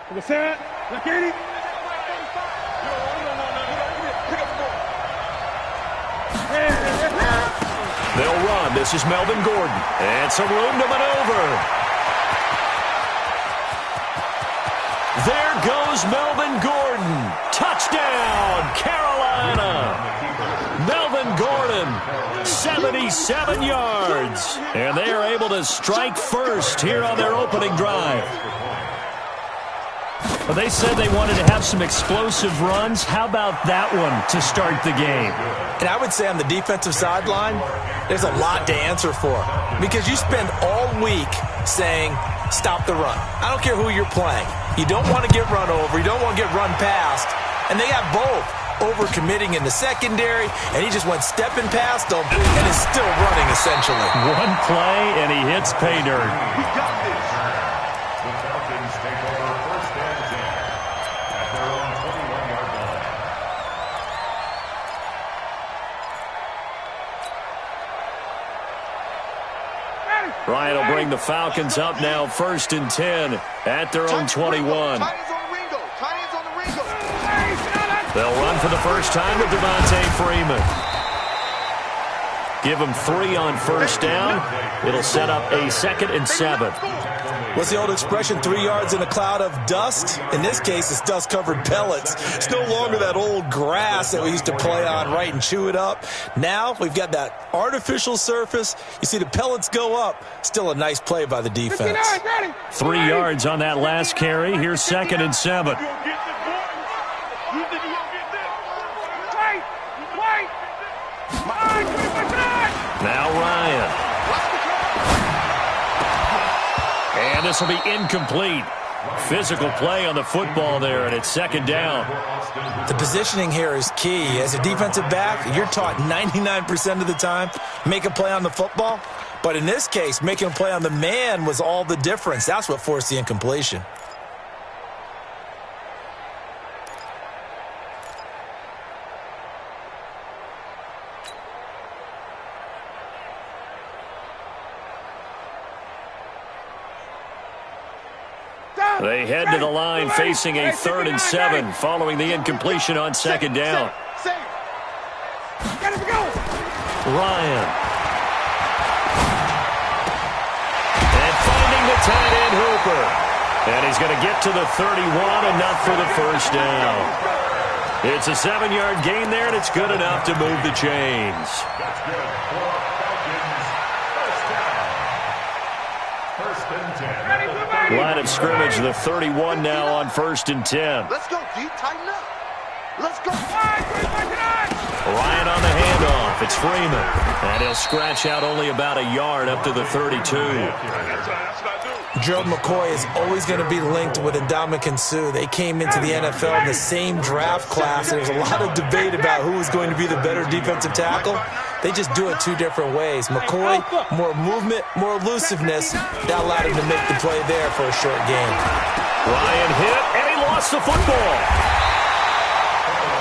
They'll run. This is Melvin Gordon. And some room to maneuver. There goes Melvin Gordon. Touchdown, Carolina. Melvin Gordon, 77 yards. And they are able to strike first here on their opening drive. Well, they said they wanted to have some explosive runs. How about that one to start the game? And I would say on the defensive sideline, there's a lot to answer for. Because you spend all week saying, stop the run. I don't care who you're playing. You don't want to get run over. You don't want to get run past. And they got both. Overcommitting in the secondary, and he just went stepping past them and is still running, essentially. One play, and he hits pay dirt. He got this. The Falcons take over first and 10 at their own 21-yard line. Ryan will bring the Falcons up now first and 10 at their own 21. They'll run for the first time with Devontae Freeman. Give him 3 on first down. It'll set up a 2nd and 7. What's the old expression, 3 yards in a cloud of dust? In this case, it's dust-covered pellets. It's no longer that old grass that we used to play on, right, and chew it up. Now we've got that artificial surface. You see the pellets go up. Still a nice play by the defense. 3 yards on that last carry. Here's 2nd and 7. Now Ryan. And this will be incomplete. Physical play on the football there, and it's 2nd down. The positioning here is key. As a defensive back, you're taught 99% of the time, make a play on the football. But in this case, making a play on the man was all the difference. That's what forced the incompletion. They head to the line facing a 3rd and 7 following the incompletion on 2nd down. Ryan. And finding the tight end Hooper. And he's going to get to the 31, enough for the first down. It's a 7-yard gain there, and it's good enough to move the chains. That's good for Falcons. First down. 1st and 10. Line of scrimmage, the 31 now on 1st and 10. Let's go, D. Tighten up. Let's go. Ryan on the handoff. It's Freeman. And he'll scratch out only about a yard up to the 32. Gerald McCoy is always going to be linked with Ndamukong Suh. They came into the NFL in the same draft class. There's a lot of debate about who is going to be the better defensive tackle. They just do it 2 different ways. McCoy, more movement, more elusiveness. That allowed him to make the play there for a short gain. Ryan hit, and he lost the football.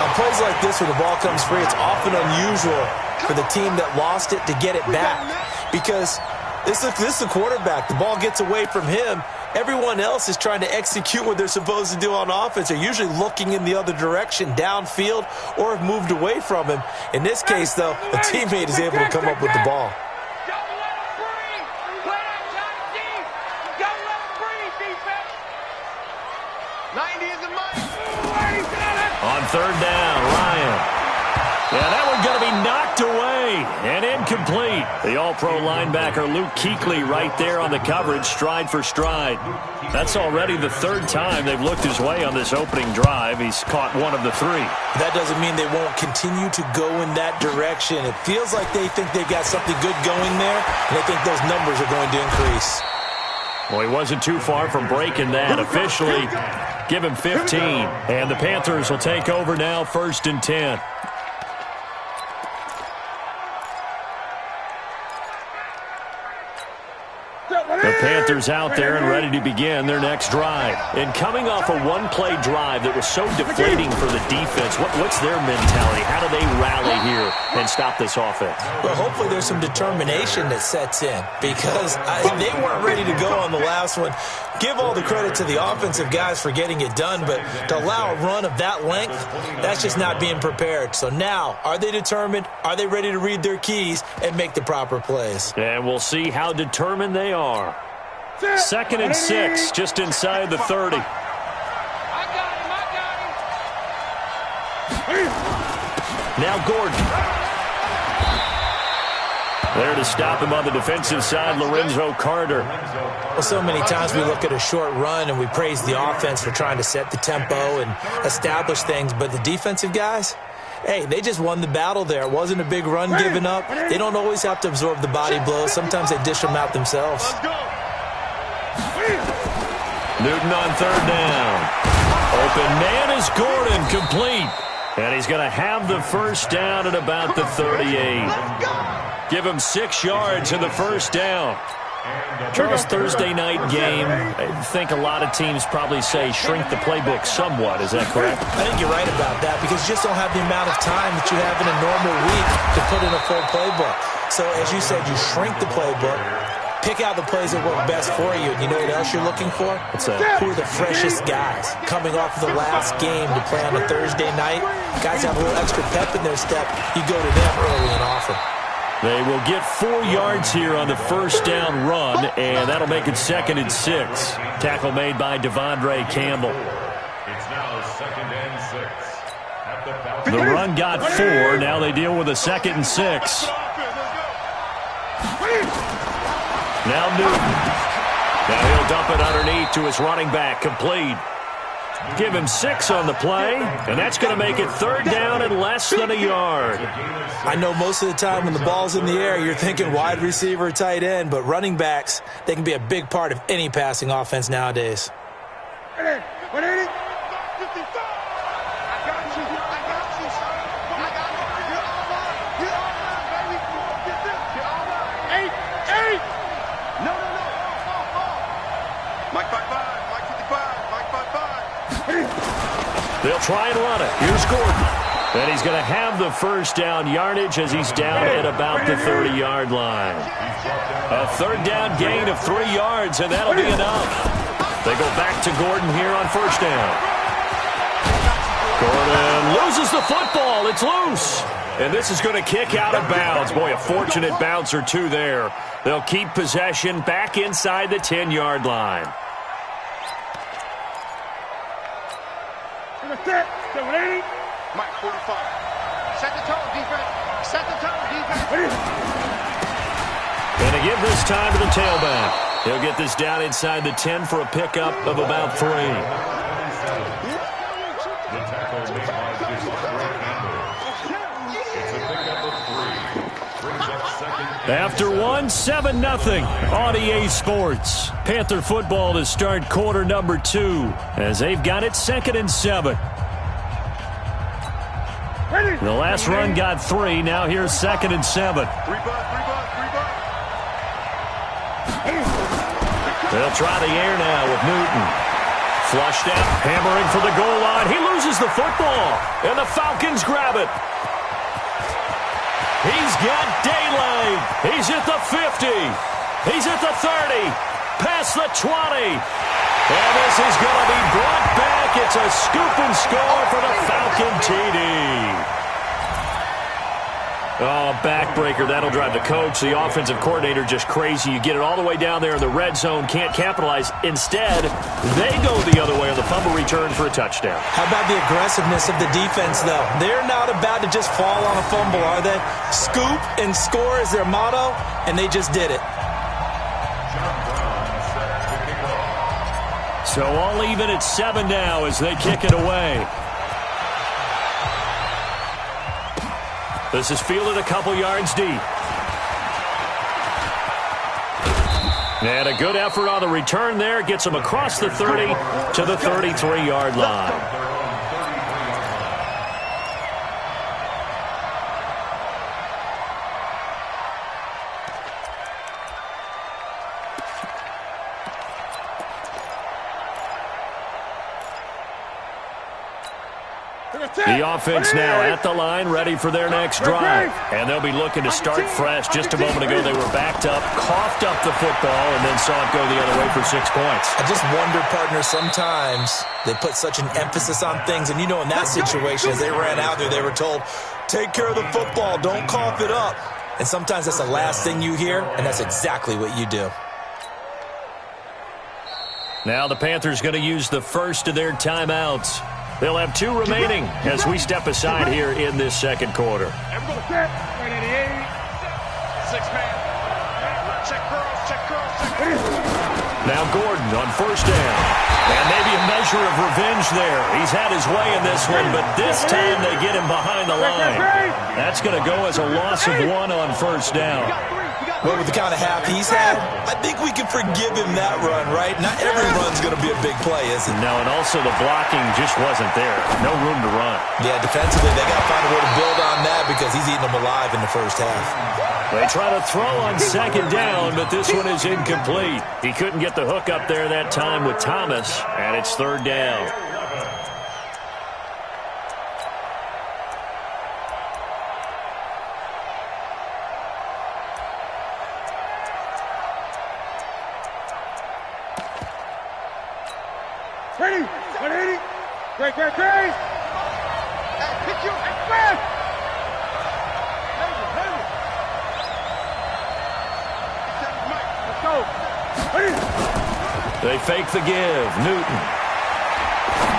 On plays like this where the ball comes free, it's often unusual for the team that lost it to get it back. Because this is the quarterback. The ball gets away from him. Everyone else is trying to execute what they're supposed to do on offense. They're usually looking in the other direction, downfield, or have moved away from him. In this case, though, a teammate is able to come up with the ball. On 3rd down, Ryan. Yeah, that one going to be knocked away and incomplete. The all-pro linebacker Luke Kuechly right there on the coverage, stride for stride. That's already the 3rd time they've looked his way on this opening drive. He's caught 1 of the 3. That doesn't mean they won't continue to go in that direction. It feels like they think they've got something good going there, and they think those numbers are going to increase. Well, he wasn't too far from breaking that. Officially, give him 15. And the Panthers will take over now, 1st and 10. The Panthers out there and ready to begin their next drive. And coming off a one-play drive that was so deflating for the defense, what's their mentality? How do they rally here and stop this offense? Well, hopefully there's some determination that sets in because they weren't ready to go on the last one. Give all the credit to the offensive guys for getting it done, but to allow a run of that length, that's just not being prepared. So now, are they determined? Are they ready to read their keys and make the proper plays? And we'll see how determined they are. 2nd and 6, just inside the 30. I got him. Now Gordon. There to stop him on the defensive side, Lorenzo Carter. Well, so many times we look at a short run and we praise the offense for trying to set the tempo and establish things, but the defensive guys, hey, they just won the battle there. It wasn't a big run given up. They don't always have to absorb the body blows. Sometimes they dish them out themselves. Newton on 3rd down. Open man is Gordon, complete. And he's going to have the first down at about the 38. Give him 6 yards in the first down. Charles, Thursday night game, I think a lot of teams probably say shrink the playbook somewhat. Is that correct? I think you're right about that because you just don't have the amount of time that you have in a normal week to put in a full playbook. So, as you said, you shrink the playbook, pick out the plays that work best for you. And you know what else you're looking for? What's that? Who are the freshest guys coming off of the last game to play on a Thursday night? Guys have a little extra pep in their step. You go to them early and often. They will get 4 yards here on the first down run, and that'll make it 2nd and 6. Tackle made by Devondre Campbell. It's now 2nd and 6. At the The run got 4. Now they deal with a 2nd and 6. Now Newton. Now he'll dump it underneath to his running back, complete. Give him 6 on the play, and that's going to make it 3rd down and less than a yard. I know most of the time when the ball's in the air, you're thinking wide receiver, tight end, but running backs, they can be a big part of any passing offense nowadays. They'll try and run it. Here's Gordon. And he's going to have the first down yardage as he's down at about the 30-yard line. A 3rd down gain of 3 yards, and that'll be enough. They go back to Gordon here on 1st down. Gordon loses the football. It's loose. And this is going to kick out of bounds. Boy, a fortunate bounce or two there. They'll keep possession back inside the 10-yard line. Mike, 45. Set the tone, defense. Set the tone, defense. And to give this time to the tailback. He'll get this down inside the 10 for a pickup of about 3. The tackle made by Devondre Campbell. It's a pickup of 3. Brings up 2nd. After 1, 7-0 on EA Sports. Panther football to start quarter number 2 as they've got it 2nd and 7. The last run got 3. Now here's 2nd and 7. They'll try the air now with Newton. Flushed out, hammering for the goal line. He loses the football, and the Falcons grab it. He's got daylight. He's at the 50. He's at the 30. Past the 20. And this is going to be brought back. It's a scoop and score for the Falcon TD. Oh, backbreaker. That'll drive the coach, the offensive coordinator, just crazy. You get it all the way down there in the red zone, can't capitalize. Instead, they go the other way on the fumble return for a touchdown. How about the aggressiveness of the defense, though? They're not about to just fall on a fumble, are they? Scoop and score is their motto, and they just did it. So all even at 7 now as they kick it away. This is fielded a couple yards deep. And a good effort on the return there. Gets them across the 30 to the 33-yard line. The offense now at the line, ready for their next drive. And they'll be looking to start fresh. Just a moment ago, they were backed up, coughed up the football, and then saw it go the other way for 6 points. I just wonder, partner, sometimes they put such an emphasis on things. And, you know, in that situation, as they ran out there, they were told, take care of the football, don't cough it up. And sometimes that's the last thing you hear, and that's exactly what you do. Now the Panthers going to use the first of their timeouts. They'll have 2 remaining as we step aside here in this second quarter. Now Gordon on first down. And maybe a measure of revenge there. He's had his way in this one, but this time they get him behind the line. That's going to go as a loss of 1 on first down. Well, with the kind of half he's had, I think we can forgive him that run, right? Not every run's going to be a big play, is it? No, and also the blocking just wasn't there. No room to run. Yeah, defensively, they got to find a way to build on that because he's eating them alive in the first half. They try to throw on second down, but this one is incomplete. He couldn't get the hook up there that time with Thomas, and it's third down. Ready, 180, great. Hey, pick you, man. Let's go. They fake the give. Newton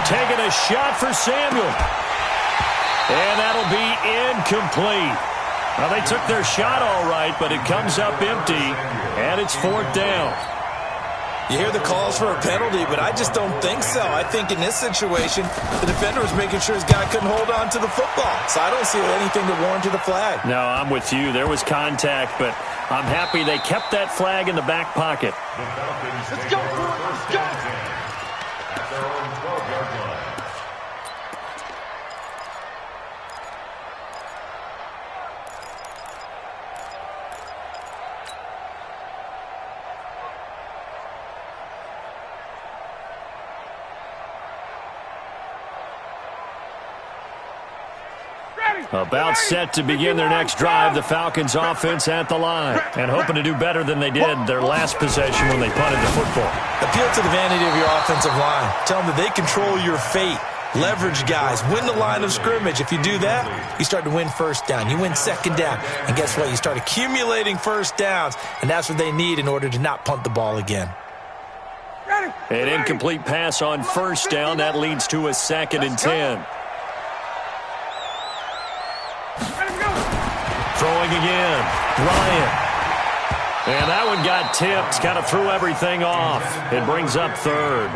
taking a shot for Samuel. And that'll be incomplete. Well, they took their shot all right, but it comes up empty, and it's fourth down. You hear the calls for a penalty, but I just don't think so. I think in this situation, the defender was making sure his guy couldn't hold on to the football. So I don't see anything that warranted a flag. No, I'm with you. There was contact, but I'm happy they kept that flag in the back pocket. Let's go, boys. Let's go. At their own 12-yard line. About set to begin their next drive, the Falcons offense at the line. And hoping to do better than they did their last possession when they punted the football. Appeal to the vanity of your offensive line. Tell them that they control your fate. Leverage guys. Win the line of scrimmage. If you do that, you start to win first down. You win second down. And guess what? You start accumulating first downs. And that's what they need in order to not punt the ball again. An incomplete pass on first down. That leads to a 2nd and 10. Throwing again. Ryan. And that one got tipped. Kind of threw everything off. It brings up third.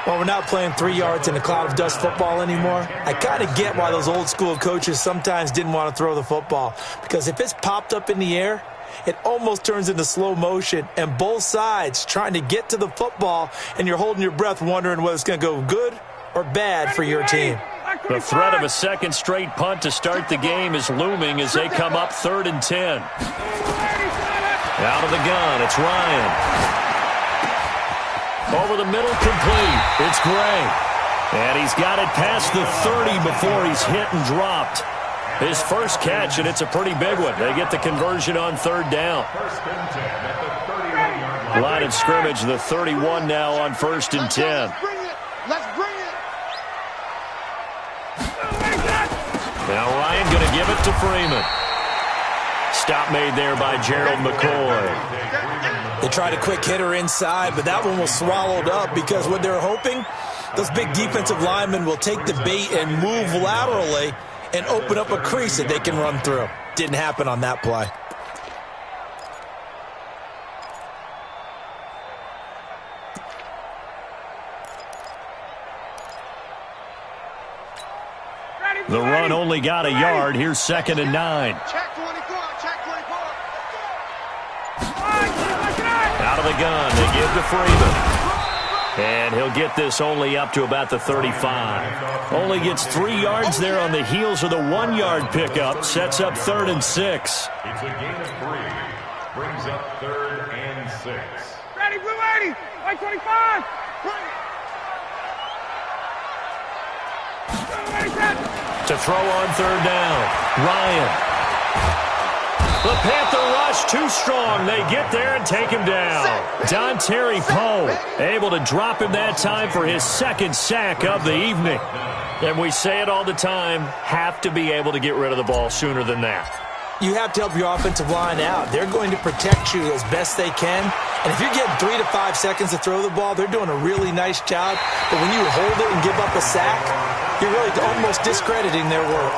Well, we're not playing 3 yards in a cloud of dust football anymore. I kind of get why those old school coaches sometimes didn't want to throw the football. Because if it's popped up in the air, it almost turns into slow motion. And both sides trying to get to the football, and you're holding your breath wondering whether it's going to go good or bad for your team. The threat of a second straight punt to start the game is looming as they come up 3rd and 10. Out of the gun, it's Ryan. Over the middle, complete. It's Gray. And he's got it past the 30 before he's hit and dropped. His first catch, and it's a pretty big one. They get the conversion on 3rd down. Line of scrimmage, the 31 now on 1st and 10. Let's bring it. Now Ryan going to give it to Freeman. Stop made there by Gerald McCoy. They tried a quick hitter inside, but that one was swallowed up because what they're hoping, those big defensive linemen will take the bait and move laterally and open up a crease that they can run through. Didn't happen on that play. The run only got a yard. Here's 2nd and 9. Check 24. Check 24. Out of the gun. They give to Freeman. And he'll get this only up to about the 35. Only gets 3 yards there on the heels of the 1-yard pickup. Sets up 3rd and 6. It's a gain of 3. Brings up 3rd and 6. Ready, blue 80. White 25. To throw on third down, Ryan. The Panther rush too strong. They get there and take him down. Dontari Poe able to drop him that time for his second sack of the evening. And we say it all the time, have to be able to get rid of the ball sooner than that. You have to help your offensive line out. They're going to protect you as best they can. And if you're getting 3 to 5 seconds to throw the ball, they're doing a really nice job. But when you hold it and give up a sack, you're really almost discrediting their work.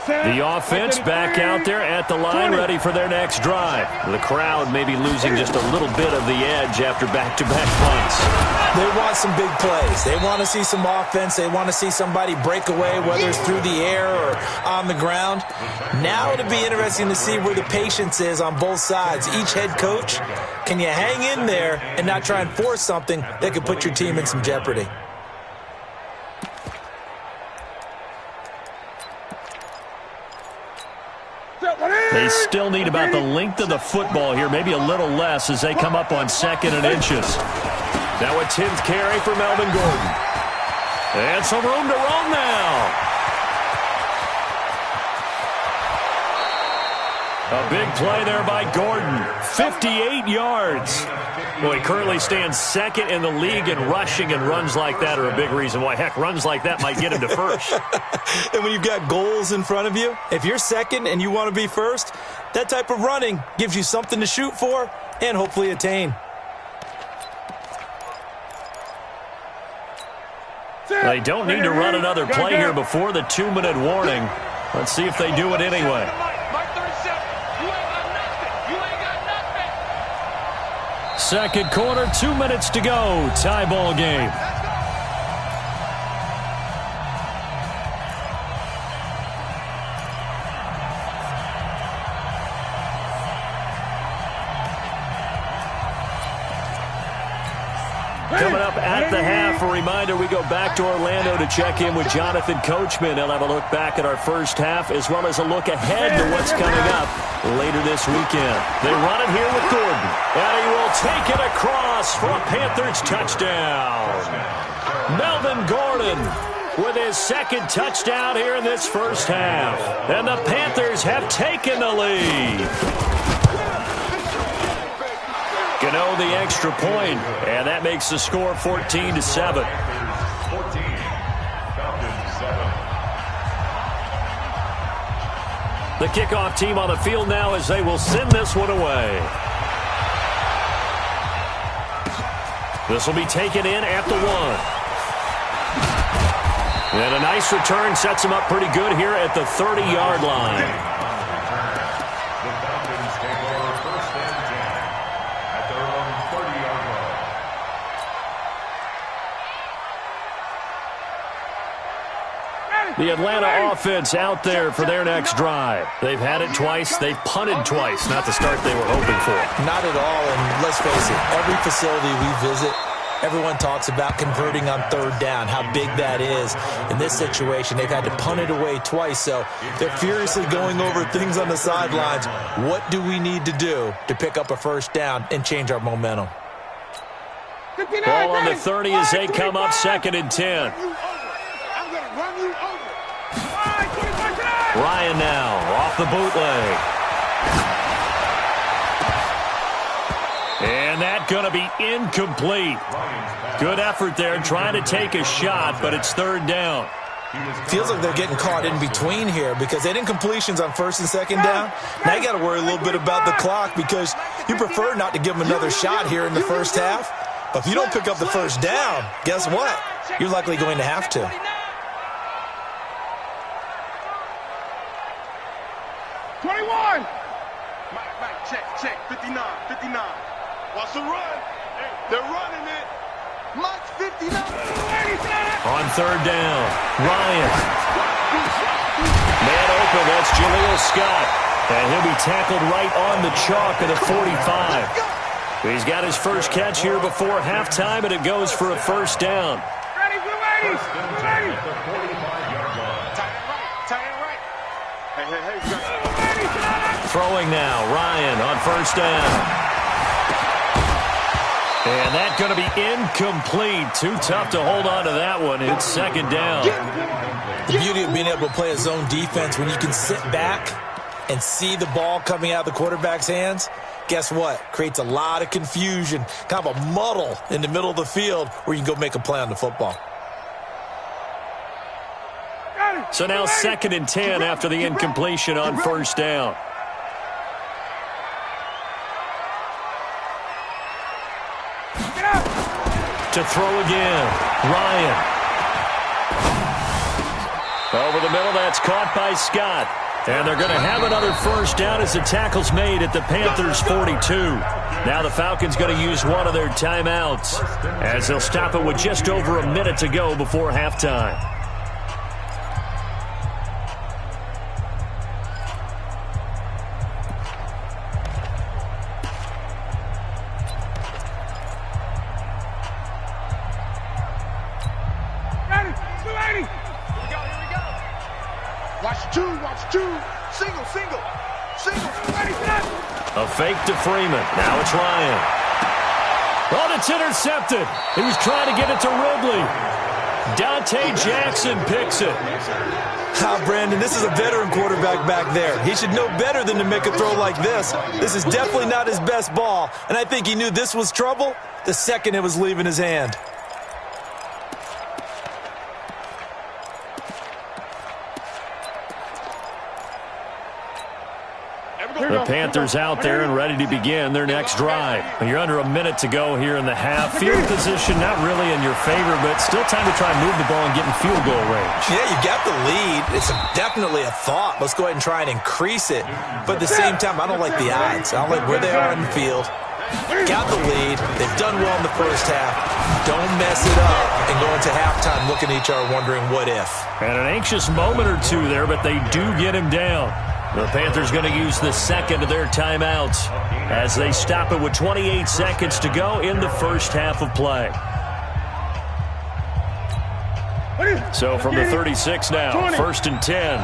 The offense back out there at the line, ready for their next drive. The crowd may be losing just a little bit of the edge after back-to-back punts. They want some big plays. They want to see some offense. They want to see somebody break away, whether it's through the air or on the ground. Now it'll be interesting to see where the patience is on both sides. Each head coach, can you hang in there and not try and force something that could put your team in some jeopardy? They still need about the length of the football here, maybe a little less as they come up on 2nd and inches. Now a 10th carry for Melvin Gordon. And some room to roam now. A big play there by Gordon. 58 yards. Well, he currently stands 2nd in the league in rushing, and runs like that are a big reason why. Heck, runs like that might get him to first. And when you've got goals in front of you, if you're 2nd and you want to be first, that type of running gives you something to shoot for and hopefully attain. They don't need to run another play here before the 2-minute warning. Let's see if they do it anyway. Second quarter, 2 minutes to go. Tie ball game. Coming up at the half, a reminder, we go back to Orlando to check in with Jonathan Coachman. He'll have a look back at our first half as well as a look ahead to what's coming up later this weekend. They run it here with Gordon, and he will take it across for a Panthers touchdown. Melvin Gordon with his second touchdown here in this first half. And the Panthers have taken the lead. Gano the extra point, and that makes the score 14-7. 14, Falcons 7. The kickoff team on the field now as they will send this one away. This will be taken in at the 1. And a nice return sets him up pretty good here at the 30-yard line. The Atlanta offense out there for their next drive. They've had it twice. They've punted twice. Not the start they were hoping for. Not at all, and let's face it, every facility we visit, everyone talks about converting on third down, how big that is. In this situation, they've had to punt it away twice, so they're furiously going over things on the sidelines. What do we need to do to pick up a first down and change our momentum? Ball on the 30 as they come up 2nd and 10. Ryan now off the bootleg. And that going to be incomplete. Good effort there trying to take a shot, but it's third down. Feels like they're getting caught in between here because they didn't incompletions on 1st and 2nd down. Now you got to worry a little bit about the clock because you prefer not to give them another shot here in the first half. But if you don't pick up the first down, guess what? You're likely going to have to. 21. Mike, check. 59. Watch the run. They're running it. Mike's 59. On third down, Ryan. Man open, that's Jaleel Scott. And he'll be tackled right on the chalk of the 45. He's got his first catch here before halftime, and it goes for a first down. Ready, we're ready. Ready. At the 45-yard line. Tight end right. Hey. Throwing now, Ryan on first down. And that's going to be incomplete. Too tough to hold on to that one. It's second down. The beauty of being able to play a zone defense when you can sit back and see the ball coming out of the quarterback's hands, guess what? Creates a lot of confusion, kind of a muddle in the middle of the field where you can go make a play on the football. So now 2nd and 10 after the incompletion on first down. To throw again, Ryan. Over the middle, that's caught by Scott. And they're going to have another first down as the tackle's made at the Panthers' 42. Now the Falcons going to use one of their timeouts as they'll stop it with just over a minute to go before halftime. Watch two. Single. A fake to Freeman. Now it's Ryan. Oh, it's intercepted. He was trying to get it to Ridley. Dante Jackson picks it. Brandon, this is a veteran quarterback back there. He should know better than to make a throw like this. This is definitely not his best ball, and I think he knew this was trouble the second it was leaving his hand. The Panthers out there and ready to begin their next drive. You're under a minute to go here in the half. Field position not really in your favor, but still time to try and move the ball and get in field goal range. Yeah, you got the lead. It's definitely a thought. Let's go ahead and try and increase it. But at the same time, I don't like the odds. I don't like where they are in the field. Got the lead. They've done well in the first half. Don't mess it up and go into halftime looking at each other wondering what if. And an anxious moment or two there, but they do get him down. The Panthers going to use the second of their timeouts as they stop it with 28 seconds to go in the first half of play. So from the 36 now, 1st and 10.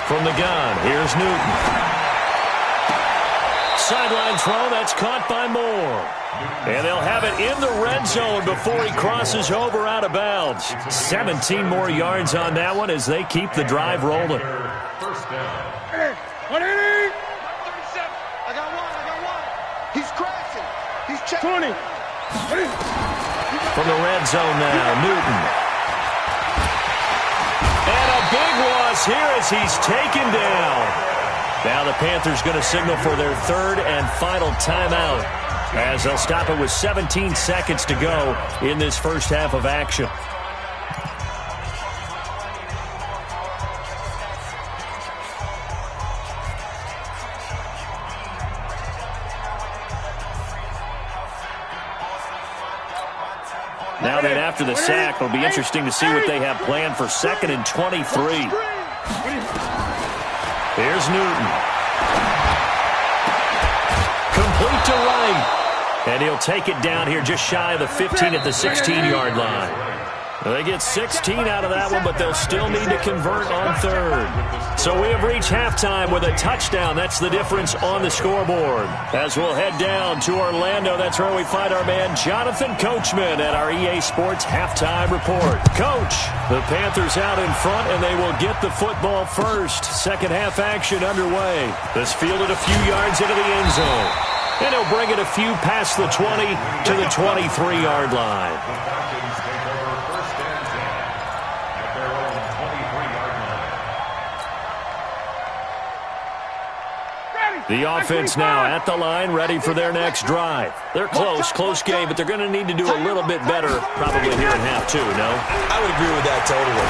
From the gun, here's Newton. Sideline throw, that's caught by Moore. And they'll have it in the red zone before he crosses over out of bounds. 17 more yards on that one as they keep the drive rolling. First down. 37. I got one. He's crashing. He's checking. 20. From the red zone now, Newton. And a big loss here as he's taken down. Now the Panthers going to signal for their third and final timeout as they'll stop it with 17 seconds to go in this first half of action. Now then, after the sack, it'll be interesting to see what they have planned for 2nd and 23. Here's Newton. Complete to right. And he'll take it down here just shy of the 15 at the 16-yard line. They get 16 out of that one, but they'll still need to convert on third. So we have reached halftime with a touchdown. That's the difference on the scoreboard. As we'll head down to Orlando, that's where we find our man Jonathan Coachman at our EA Sports Halftime Report. Coach, the Panthers out in front, and they will get the football first. Second half action underway. This fielded a few yards into the end zone. And he'll bring it a few past the 20 to the 23-yard line. The offense now at the line, ready for their next drive. They're close game, but they're going to need to do a little bit better probably here in half two, no? I would agree with that totally.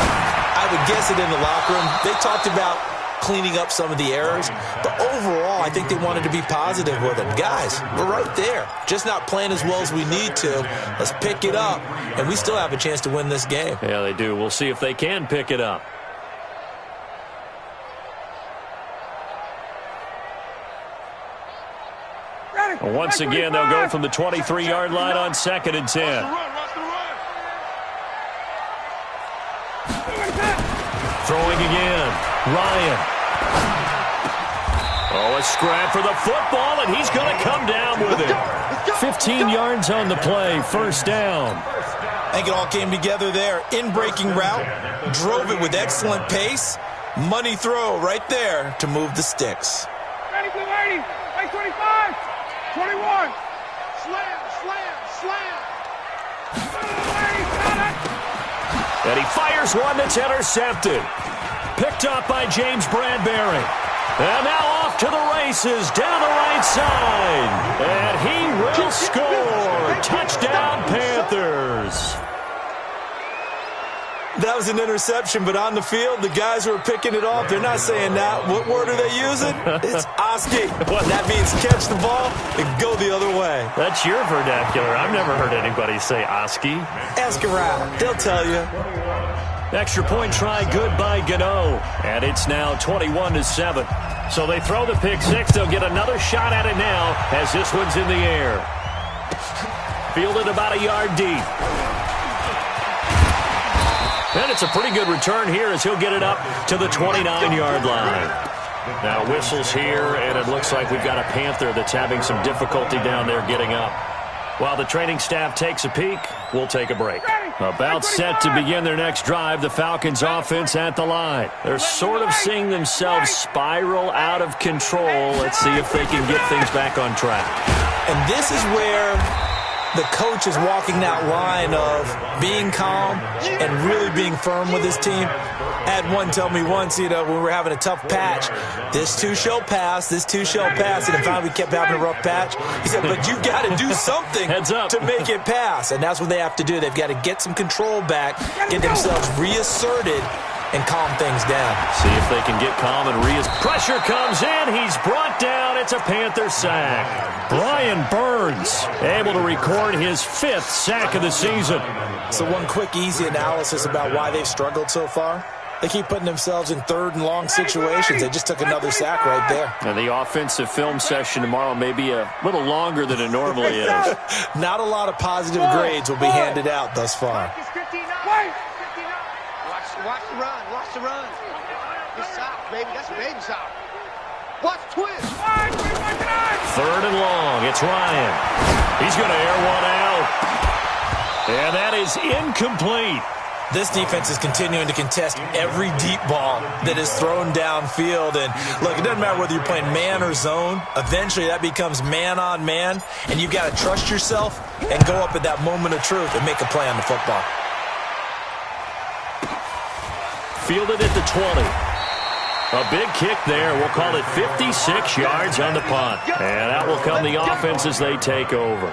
I would guess it in the locker room. They talked about cleaning up some of the errors. But overall, I think they wanted to be positive with them. Guys, we're right there. Just not playing as well as we need to. Let's pick it up, and we still have a chance to win this game. Yeah, they do. We'll see if they can pick it up. Once again, they'll go from the 23-yard line on 2nd and 10. Throwing again. Ryan. Oh, a scrap for the football, and he's going to come down with it. 15 yards on the play. First down. I think it all came together there. In-breaking route. Drove it with excellent pace. Money throw right there to move the sticks. 25. 21. Slam, slam, slam. And he fires one that's intercepted. Picked up by James Bradbury. And now off to the races down the right side. And he will score. Touchdown, Panthers. That was an interception, but on the field, the guys who are picking it off, they're not saying that. What word are they using? It's Oski. That means catch the ball and go the other way. That's your vernacular. I've never heard anybody say Oski. Ask around. They'll tell you. Extra point try good by Gano. And it's now 21-7. So they throw the pick six. They'll get another shot at it now as this one's in the air. Fielded about a yard deep. And it's a pretty good return here as he'll get it up to the 29-yard line. Now whistles here, and it looks like we've got a Panther that's having some difficulty down there getting up. While the training staff takes a peek, we'll take a break. About set to begin their next drive, the Falcons offense at the line. They're sort of seeing themselves spiral out of control. Let's see if they can get things back on track. And this is where the coach is walking that line of being calm and really being firm with his team. I had one tell me once, when we were having a tough patch, this too shall pass, this too shall pass. And finally we kept having a rough patch. He said, but you got to do something to make it pass. And that's what they have to do. They've got to get some control back, get themselves reasserted, and calm things down. See if they can get calm and pressure comes in. He's brought down. It's a Panther sack. Brian Burns able to record his 5th sack of the season. So one quick, easy analysis about why they've struggled so far. They keep putting themselves in 3rd and long situations. They just took another sack right there. And the offensive film session tomorrow may be a little longer than it normally is. Not a lot of positive grades will be handed out thus far. Watch the run. Watch the run. It's south, baby. That's baby south. Watch twist. 3rd and long. It's Ryan. He's going to air one out. And that is incomplete. This defense is continuing to contest every deep ball that is thrown downfield. And look, it doesn't matter whether you're playing man or zone. Eventually that becomes man on man. And you've got to trust yourself and go up at that moment of truth and make a play on the football. Fielded at the 20. A big kick there. We'll call it 56 yards on the punt. And out will come the offense as they take over.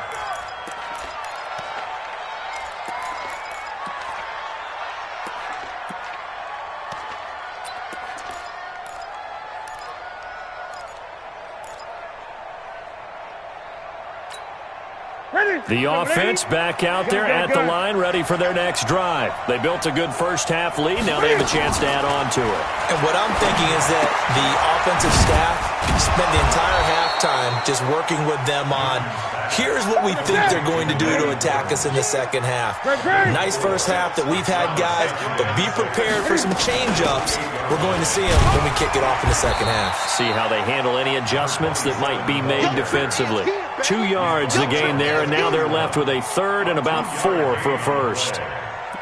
The offense back out there at the line, ready for their next drive. They built a good first half lead. Now they have a chance to add on to it. And what I'm thinking is that the offensive staff spent the entire halftime just working with them on, here's what we think they're going to do to attack us in the second half. Nice first half that we've had, guys, but be prepared for some change-ups. We're going to see them when we kick it off in the second half. See how they handle any adjustments that might be made defensively. 2 yards the gain there, and now they're left with a 3rd and about 4 for a first.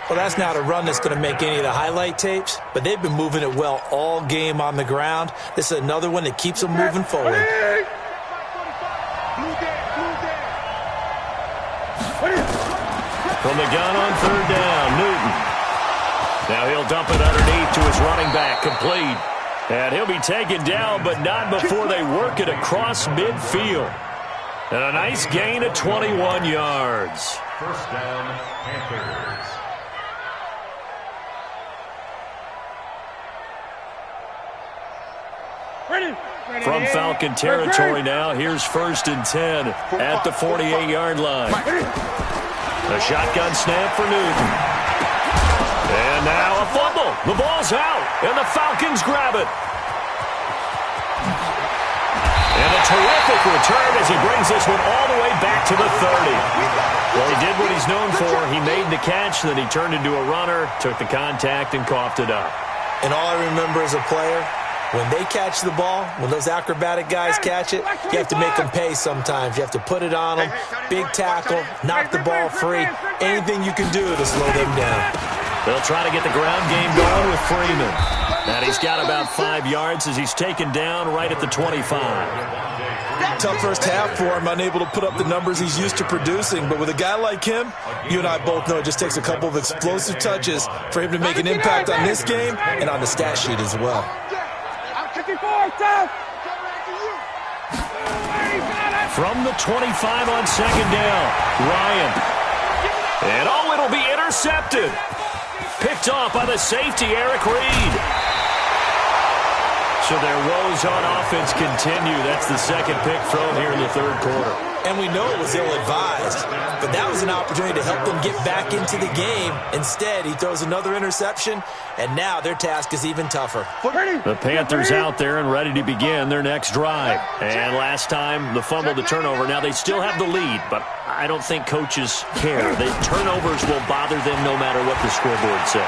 Well, that's not a run that's going to make any of the highlight tapes, but they've been moving it well all game on the ground. This is another one that keeps them moving forward. From the gun on 3rd down, Newton. Now he'll dump it underneath to his running back, complete. And he'll be taken down, but not before they work it across midfield. And a nice gain of 21 yards. First down, Panthers. From Falcon territory now, here's 1st and 10 at the 48-yard line. A shotgun snap for Newton. And now a fumble. The ball's out, and the Falcons grab it. And a terrific return as he brings this one all the way back to the 30. Well, he did what he's known for. He made the catch, then he turned into a runner, took the contact, and coughed it up. And all I remember as a player, when they catch the ball, when those acrobatic guys catch it, you have to make them pay sometimes. You have to put it on them, big tackle, knock the ball free, anything you can do to slow them down. They'll try to get the ground game going with Freeman. And he's got about 5 yards as he's taken down right at the 25. Tough first half for him, unable to put up the numbers he's used to producing. But with a guy like him, you and I both know it just takes a couple of explosive touches for him to make an impact on this game and on the stat sheet as well. From the 25 on 2nd down, Ryan. And it'll be intercepted. Picked off by the safety, Eric Reed. So their woes on offense continue. That's the second pick thrown here in the 3rd quarter. And we know it was ill-advised, but that was an opportunity to help them get back into the game. Instead, he throws another interception, and now their task is even tougher. The Panthers out there and ready to begin their next drive. And last time, the fumble, the turnover. Now they still have the lead, but I don't think coaches care. The turnovers will bother them no matter what the scoreboard says.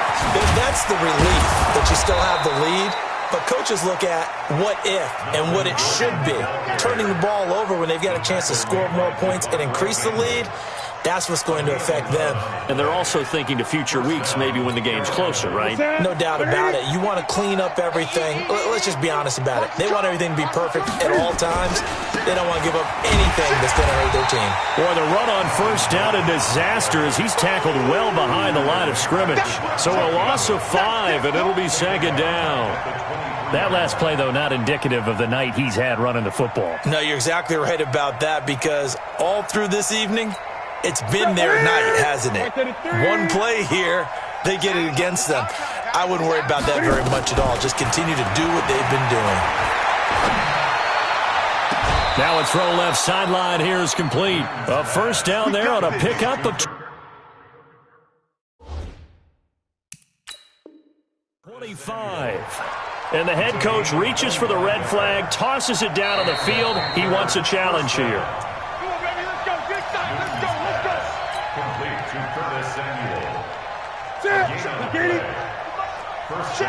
That's the relief that you still have the lead. But coaches look at what if and what it should be. Turning the ball over when they've got a chance to score more points and increase the lead, that's what's going to affect them. And they're also thinking to future weeks, maybe when the game's closer, right? No doubt about it. You want to clean up everything. Let's just be honest about it. They want everything to be perfect at all times. They don't want to give up anything that's going to hurt their team. Boy, the run on 1st down, a disaster as he's tackled well behind the line of scrimmage. So a loss of 5, and it'll be 2nd down. That last play, though, not indicative of the night he's had running the football. No, you're exactly right about that, because all through this evening, it's been their night, hasn't it? One play here, they get it against them. I wouldn't worry about that very much at all. Just continue to do what they've been doing. Now a throw left sideline here is complete. A 1st down there on a pickup of 25. And the head coach reaches for the red flag, tosses it down on the field. He wants a challenge here.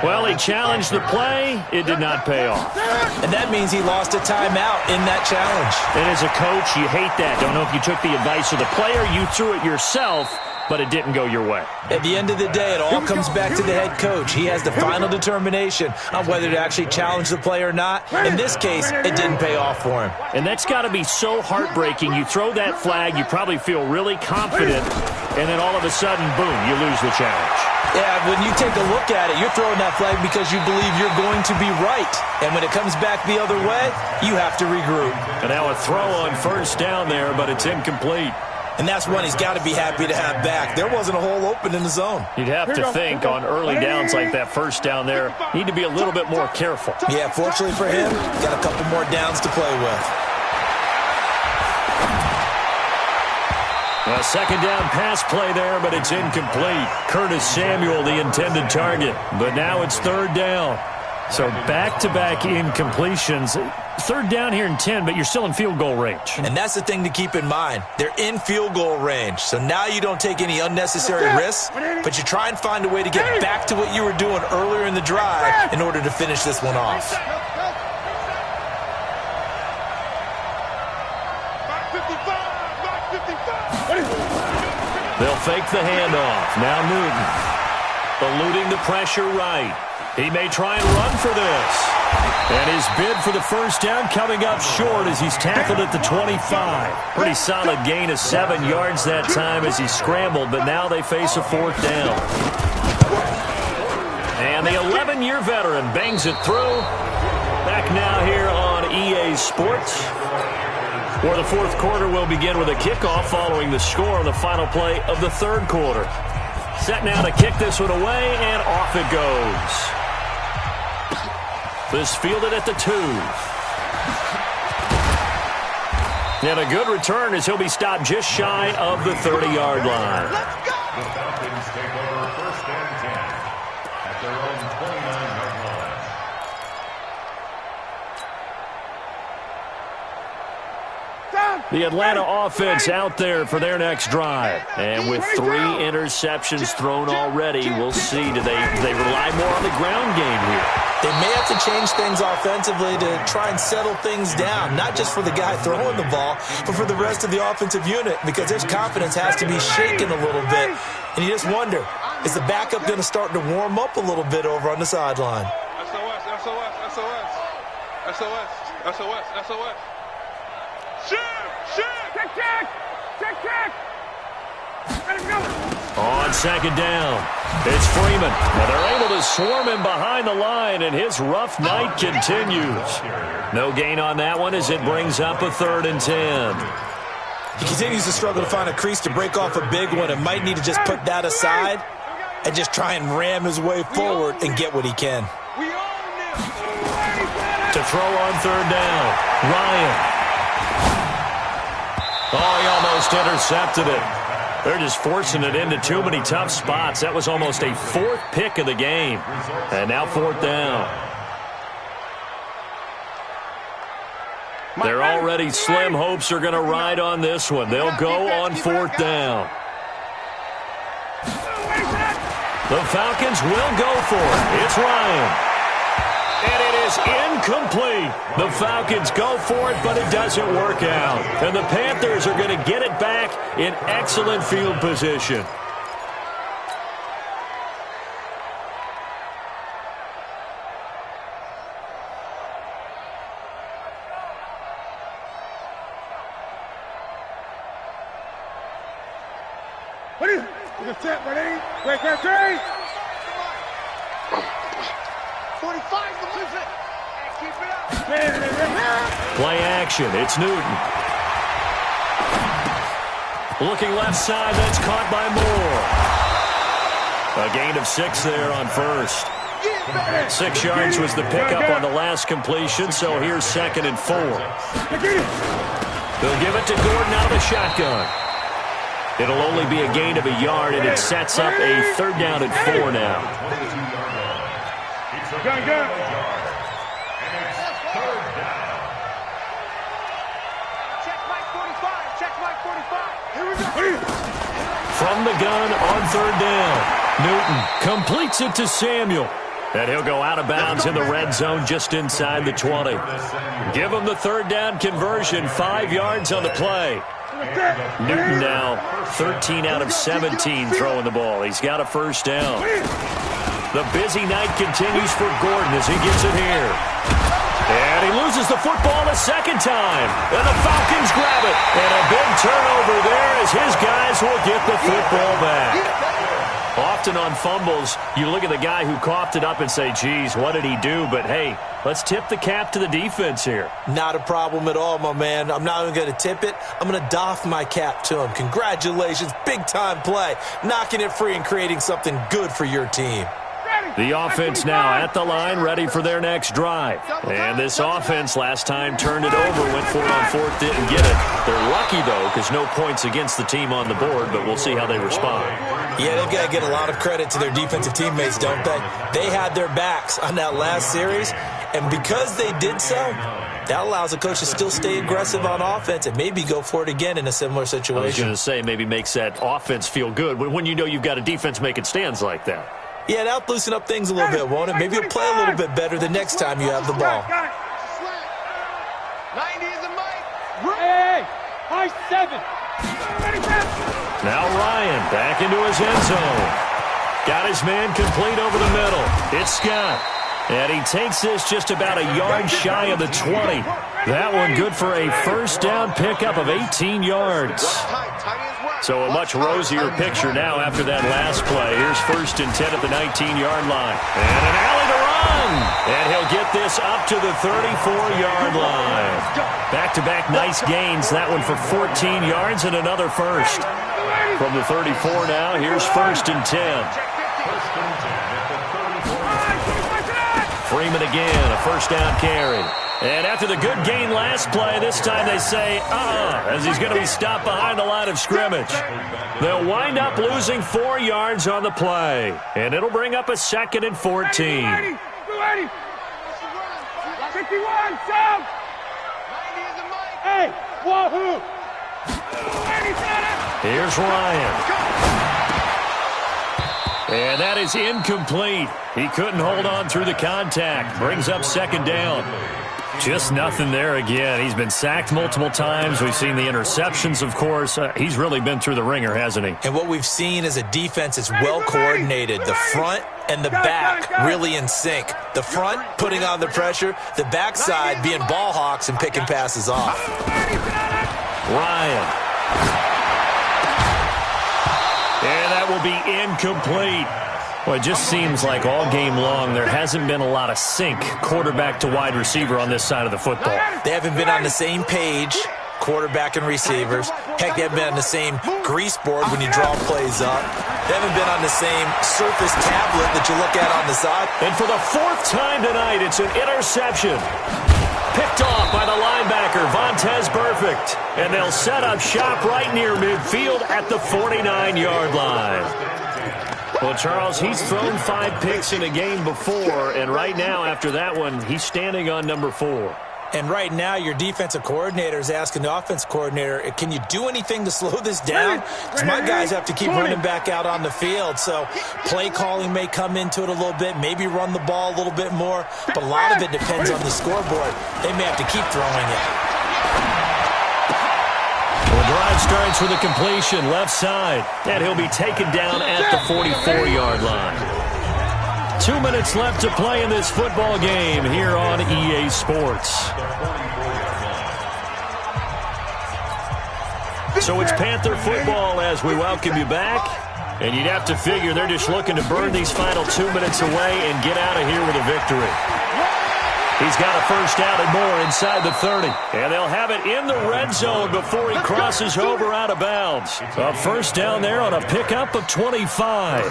Well, he challenged the play. It did not pay off. And that means he lost a timeout in that challenge. And as a coach, you hate that. Don't know if you took the advice of the player. You threw it yourself, but it didn't go your way. At the end of the day, it all comes back to the head coach. He has the final determination on whether to actually challenge the play or not. In this case, it didn't pay off for him. And that's got to be so heartbreaking. You throw that flag, you probably feel really confident, and then all of a sudden, boom, you lose the challenge. Yeah, when you take a look at it, you're throwing that flag because you believe you're going to be right. And when it comes back the other way, you have to regroup. And now a throw on 1st down there, but it's incomplete. And that's one he's got to be happy to have back. There wasn't a hole open in the zone. You'd have to think on early downs like that 1st down there, need to be a little bit more careful. Yeah, fortunately for him, got a couple more downs to play with. A 2nd down pass play there, but it's incomplete. Curtis Samuel, the intended target. But now it's 3rd down. So back-to-back incompletions. 3rd down here and 10, but you're still in field goal range. And that's the thing to keep in mind. They're in field goal range. So now you don't take any unnecessary risks, but you try and find a way to get back to what you were doing earlier in the drive in order to finish this one off. They'll fake the handoff. Now Newton. Eluding the pressure right. He may try and run for this. And his bid for the 1st down coming up short as he's tackled at the 25. Pretty solid gain of 7 yards that time as he scrambled, but now they face a 4th down. And the 11-year veteran bangs it through. Back now here on EA Sports, where the 4th quarter will begin with a kickoff following the score on the final play of the 3rd quarter. Set now to kick this one away, and off it goes. This fielded at the 2. And a good return as he'll be stopped just shy of the 30-yard line. The Falcons take over 1st and 10 at their own 29-yard line. The Atlanta offense out there for their next drive. And with 3 interceptions thrown already, we'll see. Do they rely more on the ground game here? They may have to change things offensively to try and settle things down, not just for the guy throwing the ball, but for the rest of the offensive unit, because his confidence has to be shaken a little bit. And you just wonder, is the backup going to start to warm up a little bit over on the sideline? SOS, SOS, SOS. SOS, SOS, SOS. Shoot! Check! Let him go! On 2nd down, it's Freeman. And they're able to swarm him behind the line, and his rough night continues. No gain on that one as it brings up a 3rd and 10. He continues to struggle to find a crease to break off a big one and might need to just put that aside and just try and ram his way forward and get what he can. To throw on 3rd down, Ryan. Oh, he almost intercepted it. They're just forcing it into too many tough spots. That was almost a 4th pick of the game. And now 4th down. Their already slim hopes are going to ride on this one. They'll go on 4th down. The Falcons will go for it. It's Ryan. And it is incomplete. The Falcons go for it, but it doesn't work out. And the Panthers are going to get it back in excellent field position. What is it? It's a set, ready? Break that tree! 45, the lose it. Keep it up. Play action. It's Newton. Looking left side. That's caught by Moore. A gain of 6 there on 1st. 6 yards was the pickup on the last completion, so here's 2nd and 4. They'll give it to Gordon out of the shotgun. It'll only be a gain of a yard, and it sets up a 3rd down and 4 now. Gun. And it's 3rd down. Check Mike 45. Check Mike 45. Here we go. From the gun on 3rd down, Newton completes it to Samuel. And he'll go out of bounds in the red zone just inside the 20. Give him the 3rd down conversion, 5 yards on the play. Newton now 13 out of 17 throwing the ball. He's got a 1st down. The busy night continues for Gordon as he gets it here. And he loses the football a 2nd time. And the Falcons grab it. And a big turnover there as his guys will get the football back. Often on fumbles, you look at the guy who coughed it up and say, geez, what did he do? But, hey, let's tip the cap to the defense here. Not a problem at all, my man. I'm not even going to tip it. I'm going to doff my cap to him. Congratulations. Big-time play. Knocking it free and creating something good for your team. The offense now at the line, ready for their next drive. And this offense last time turned it over, went for it on 4th, didn't get it. They're lucky, though, because no points against the team on the board, but we'll see how they respond. Yeah, they've got to get a lot of credit to their defensive teammates, don't they? They had their backs on that last series, and because they did so, that allows the coach to still stay aggressive on offense and maybe go for it again in a similar situation. I was going to say, maybe makes that offense feel good when you know you've got a defense making stands like that. Yeah, that'll loosen up things a little bit, won't it? Maybe you'll play a little bit better the next time you have the ball. 90 is the mic. Hey, high 7. Now Ryan back into his end zone. Got his man complete over the middle. It's Scott. And he takes this just about a yard shy of the 20. That one good for a 1st down pickup of 18 yards. So a much rosier picture now after that last play. Here's 1st and 10 at the 19-yard line. And an alley to run. And he'll get this up to the 34-yard line. Back-to-back nice gains. That one for 14 yards and another 1st. From the 34 now, here's 1st and 10. Freeman again, a first down carry. And after the good gain last play, this time they say, as he's going to be stopped behind the line of scrimmage. They'll wind up losing 4 yards on the play. And it'll bring up a 2nd and 14. 51, Sam! Hey, wahoo! Here's Ryan. And that is incomplete. He couldn't hold on through the contact. Brings up 2nd down. Just nothing there again. He's been sacked multiple times. We've seen the interceptions, of course. He's really been through the ringer, hasn't he? And what we've seen is a defense that's well coordinated. The front and the back really in sync. The front putting on the pressure. The backside being ball hawks and picking passes off. Ryan. And that will be incomplete. Well, it just seems like all game long there hasn't been a lot of sync quarterback to wide receiver on this side of the football. They haven't been on the same page, quarterback and receivers. Heck, they haven't been on the same grease board when you draw plays up. They haven't been on the same surface tablet that you look at on the side. And for the 4th time tonight, it's an interception. Picked off by the linebacker, Vontaze Burfict. And they'll set up shop right near midfield at the 49-yard line. Well, Charles, he's thrown 5 picks in a game before, and right now, after that one, he's standing on number 4. And right now, your defensive coordinator is asking the offense coordinator, can you do anything to slow this down? Because my guys have to keep running back out on the field. So play calling may come into it a little bit, maybe run the ball a little bit more, but a lot of it depends on the scoreboard. They may have to keep throwing it. The drive starts with a completion left side, and he'll be taken down at the 44-yard line. 2 minutes left to play in this football game here on EA Sports. So it's Panther football as we welcome you back. And you'd have to figure they're just looking to burn these final 2 minutes away and get out of here with a victory. He's got a first down and more inside the 30. And they'll have it in the red zone before he crosses over out of bounds. A first down there on a pickup of 25.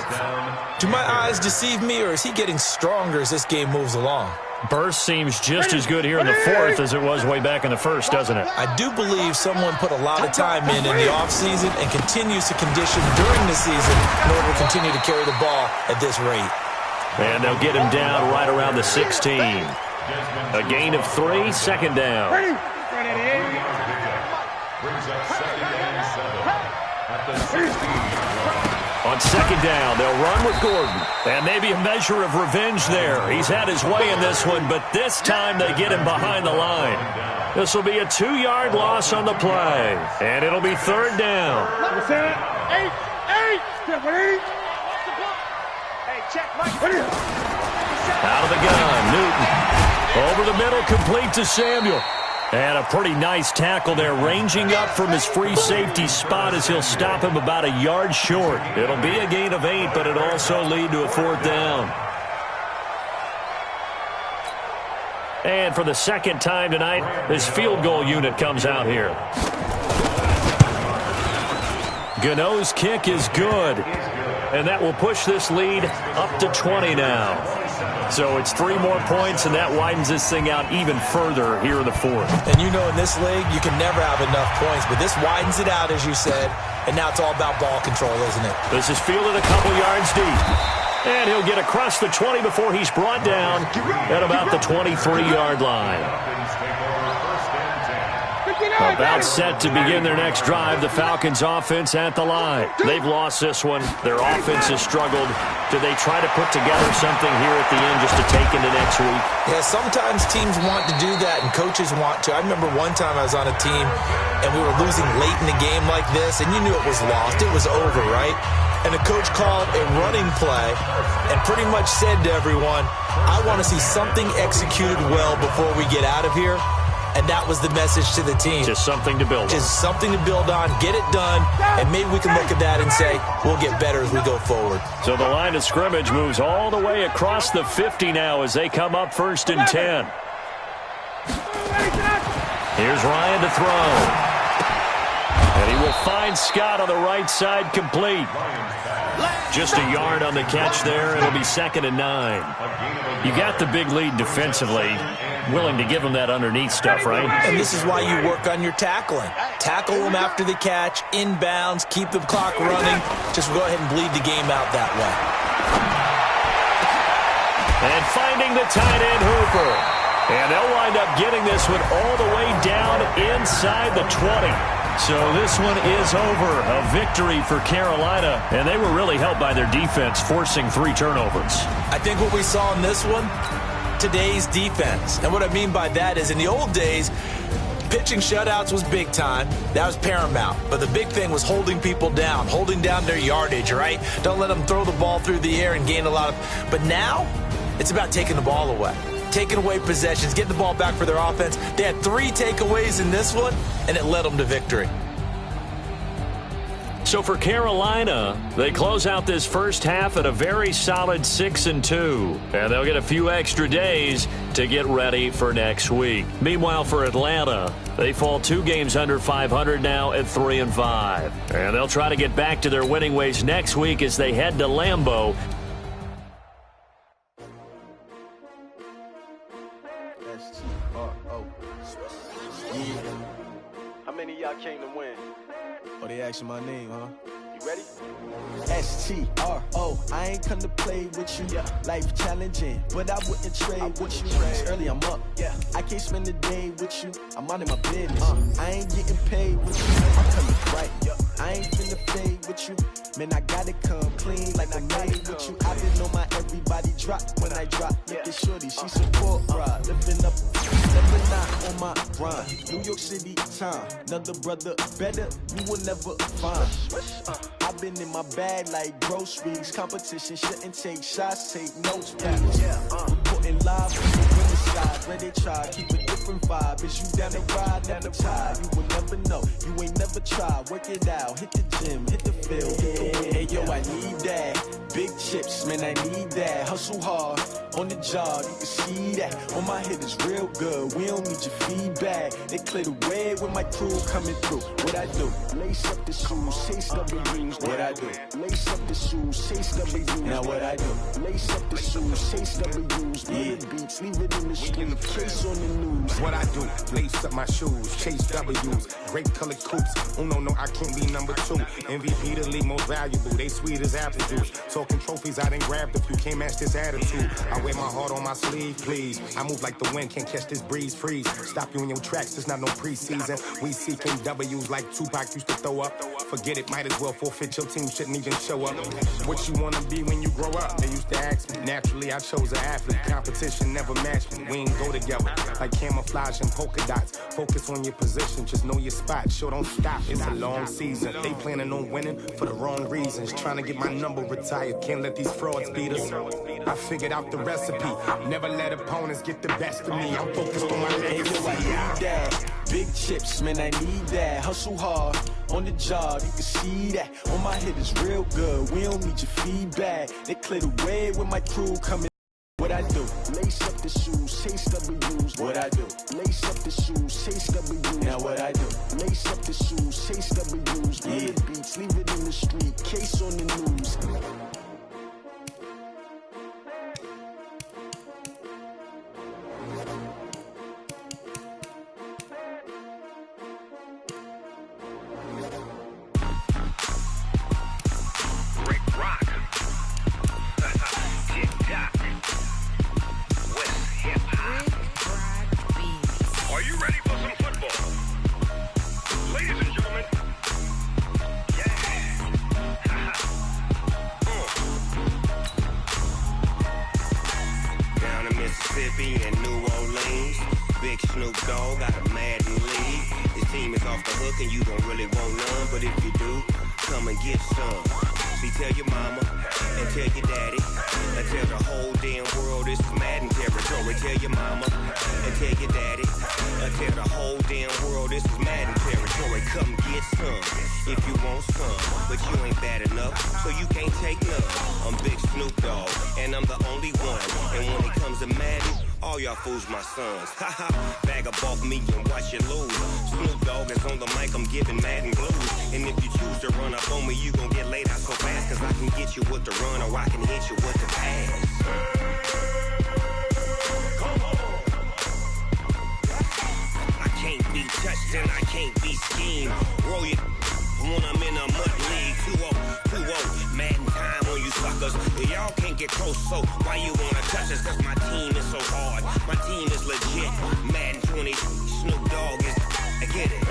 Do my eyes deceive me, or is he getting stronger as this game moves along? Burst seems just as good here in the 4th as it was way back in the 1st, doesn't it? I do believe someone put a lot of time in the offseason and continues to condition during the season in order to continue to carry the ball at this rate. And they'll get him down right around the 16. A gain of 3, 2nd down. Brings up 2nd and 7 at the 16. On 2nd down, they'll run with Gordon. And maybe a measure of revenge there. He's had his way in this one, but this time they get him behind the line. This will be a 2-yard loss on the play. And it'll be 3rd down. Hey, check, Mike. Out of the gun, Newton. Over the middle, complete to Samuel. And a pretty nice tackle there, ranging up from his free safety spot as he'll stop him about a yard short. It'll be a gain of 8, but it'll also lead to a 4th down. And for the 2nd time tonight, this field goal unit comes out here. Gano's kick is good. And that will push this lead up to 20 now. So it's 3 more points, and that widens this thing out even further here in the 4th. And you know in this league, you can never have enough points, but this widens it out, as you said, and now it's all about ball control, isn't it? This is fielded a couple yards deep. And he'll get across the 20 before he's brought down at about the 23-yard line. About set to begin their next drive, the Falcons offense at the line. They've lost this one. Their offense has struggled. Do they try to put together something here at the end just to take into next week? Yeah, sometimes teams want to do that and coaches want to. I remember one time I was on a team and we were losing late in the game like this, and you knew it was lost. It was over, right? And the coach called a running play and pretty much said to everyone, I want to see something executed well before we get out of here. And that was the message to the team. Just something to build on. Just something to build on, get it done, and maybe we can look at that and say, we'll get better as we go forward. So the line of scrimmage moves all the way across the 50 now as they come up 1st and 10. Here's Ryan to throw. And he will find Scott on the right side, complete. Just a yard on the catch there. It'll be 2nd and 9. You got the big lead defensively. Willing to give him that underneath stuff, right? And this is why you work on your tackling. Tackle them after the catch, inbounds, keep the clock running. Just go ahead and bleed the game out that way. And finding the tight end, Hooper. And they'll wind up getting this one all the way down inside the 20. So this one is over. A victory for Carolina. And they were really helped by their defense, forcing 3 turnovers. I think what we saw in this one, today's defense. And what I mean by that is in the old days, pitching shutouts was big time. That was paramount. But the big thing was holding people down, holding down their yardage, right? Don't let them throw the ball through the air and gain a lot of... But now, it's about taking the ball away. Taking away possessions, getting the ball back for their offense. They had 3 takeaways in this one, and it led them to victory. So for Carolina, they close out this first half at a very solid 6-2. And they'll get a few extra days to get ready for next week. Meanwhile, for Atlanta, they fall 2 games under 500 now at 3-5. And they'll try to get back to their winning ways next week as they head to Lambeau. How many of y'all came to win? Oh, they asking my name, huh? You ready? S-T-R-O, I ain't come to play with you. Yeah. Life challenging, but I wouldn't trade with you. It's early, I'm up. Yeah. I can't spend the day with you. I'm minding my business. I ain't getting paid with you. I'm coming right. Yeah. I ain't finna fade with you. Man, I gotta come clean like I'm made with you. I been on my everybody drop when I drop. Look at shorty, she support ride. Living up, never not on my grind. New York City time, another brother better, you will never find. I've been in my bag like groceries. Competition shouldn't take shots, take notes, please. Reporting live from the winning side. Ready to try, keep a different vibe. Is you down the ride, never tired. You will never know, you ain't never tried. Work it out, hit the gym, hit the field. Hey yo, I need that. Big chips, man, I need that. Hustle hard, on the job, you can see that. On my head is real good, we don't need your feedback. They clear the way with my crew coming through. What I do? Lace up the shoes, chase W's. What I do? Lace up the shoes, chase W's. Now what I do? Lace up the shoes, chase W's. Yeah. Beats, leave it in the street, case on the news. What I do? Lace up my shoes, chase W's. Grape colored coops. Oh no, I can't be number 2. MVP the league most valuable. They sweet as apple juice. Talking trophies, I didn't grab the few. Can't match this attitude. I wear my heart on my sleeve, please. I move like the wind, can't catch this breeze, freeze. Stop you in your tracks, there's not no preseason. We seeking W's like Tupac used to throw up. Forget it, might as well forfeit. Your team shouldn't even show up. What you wanna be when you grow up? They used to ask me. Naturally, I chose an athlete. Competition never matched me. We ain't go together like camouflage and polka dots. Focus on your position, just know your spot. Sure, don't stop. It's a long season. They planning on winning for the wrong reasons. Trying to get my number retired. Can't let these frauds beat us. I figured out the recipe. Never let opponents get the best of me. I'm focused on my legacy. I need that. Big chips, man, I need that. Hustle hard, on the job, you can see that. On my head is real good, we don't need your feedback. They clear the way with my crew coming. What I do? Lace up the shoes, chase W's. What I do? Lace up the shoes, chase W's. Now what I do? Lace up the shoes, chase W's. Yeah. Beats, leave it in the street, case on the news. And New Orleans, Big Snoop Dogg got a Madden league. This team is off the hook and you don't really want none, but if you do, come and get some. See, tell your mama and tell your daddy and tell the whole damn world this is Madden territory. Tell your mama and tell your daddy and tell the whole damn world this is Madden territory. Come get some if you want some, but you ain't bad enough, so you can't take none. I'm Big Snoop Dogg and I'm the only one, and when it comes to Madden, All y'all fools my sons. Haha, bag up off me and watch you lose. Snoop Dogg is on the mic, I'm giving Madden blues. And if you choose to run up on me, you gon' get laid out so fast. Cause I can get you with the run or I can hit you with the pass. I can't be touched and I can't be schemed. Roll you when I'm in a mud league. 2-0, Madden time on you suckers. Y'all can't get close, so why you wanna touch us? Cause my team is so hard. My team is legit. Madden 20, Snoop Dogg is, I get it.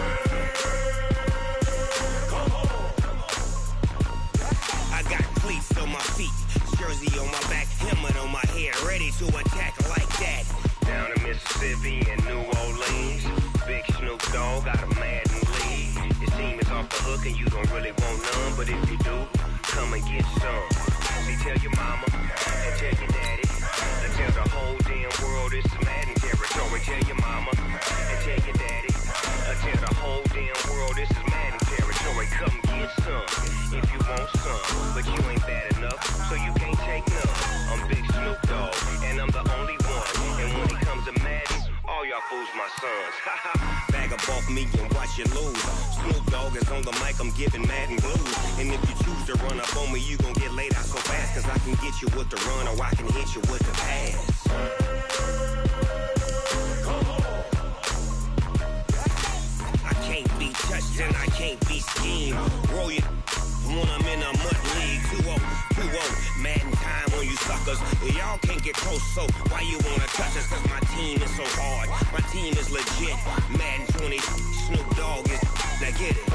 I got cleats on my feet, jersey on my back, helmet on my head, ready to attack like that. Down in Mississippi and New Orleans, big Snoop Dogg got a Madden league. His team is off the hook and you don't really want none, but if you do, come and get some. See, tell your mama and tell your daddy, and tell the whole damn world this is Madden territory. Tell your mama and tell your daddy, and tell the whole damn world this is Madden territory. Come get some if you want some, but you ain't bad enough, so you can't take none. I'm Big Snoop Dogg, and I'm the only one. And when it comes to Madden, all y'all fools my sons. Bag up off me and watch you lose. Snoop Dogg is on the mic, I'm giving Madden blues. And if you choose to run up on me, you gon' get laid out so fast. Cause I can get you with the run or I can hit you with the pass. I can't be touched and I can't be schemed. Roll you when I'm in a mud league. 2-0, Madden time on you suckers. Y'all can't get close, so why you wanna touch us? Cause my team is so hard. My team is legit. Madden 20, Snoop Dogg is, now get it.